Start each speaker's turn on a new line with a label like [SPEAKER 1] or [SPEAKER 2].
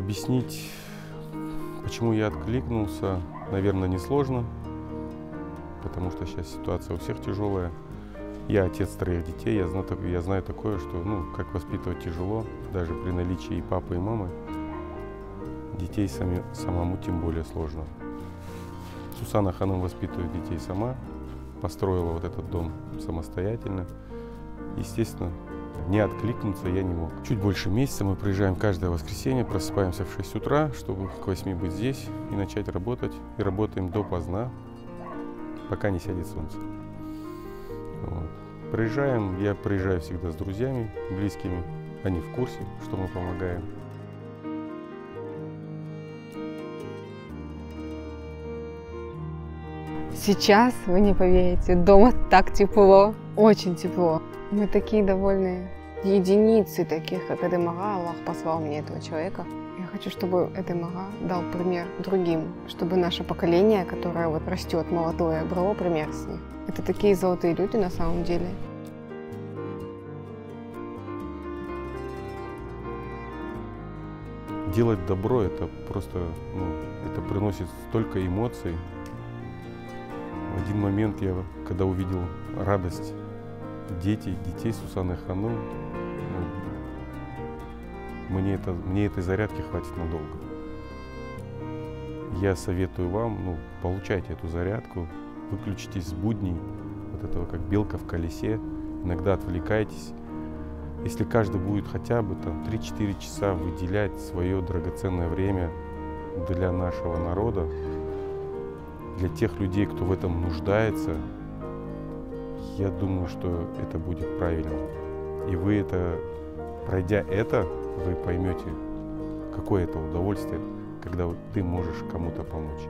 [SPEAKER 1] Объяснить, почему я откликнулся, наверное, несложно, потому что сейчас ситуация у всех тяжелая. Я отец 3 детей, я знаю такое, что как воспитывать тяжело, даже при наличии и папы, и мамы. Детей самому тем более сложно. Сусана Ханым воспитывает детей сама, построила вот этот дом самостоятельно. Естественно, не откликнуться я не мог. Чуть больше месяца мы приезжаем каждое воскресенье, просыпаемся в 6 утра, чтобы к 8 быть здесь и начать работать. И работаем допоздна, пока не сядет солнце. Вот. Я приезжаю всегда с друзьями, близкими. Они в курсе, что мы помогаем.
[SPEAKER 2] Сейчас, вы не поверите, дома так тепло, очень тепло. Мы такие довольные. Единицы таких, как Эдем Ага, Аллах послал мне этого человека. Я хочу, чтобы Эдем Ага дал пример другим, чтобы наше поколение, которое вот растет молодое, брало пример с них. Это такие золотые люди на самом деле.
[SPEAKER 1] Делать добро, это просто, это приносит столько эмоций. В один момент я, когда увидел радость детей Сусаны Ханум, мне этой зарядки хватит надолго. Я советую вам, получайте эту зарядку, выключитесь с будней, вот этого как белка в колесе, иногда отвлекайтесь. Если каждый будет хотя бы 3-4 часа выделять свое драгоценное время для нашего народа, для тех людей, кто в этом нуждается, я думаю, что это будет правильно. И вы пройдя это, вы поймете, какое это удовольствие, когда ты можешь кому-то помочь.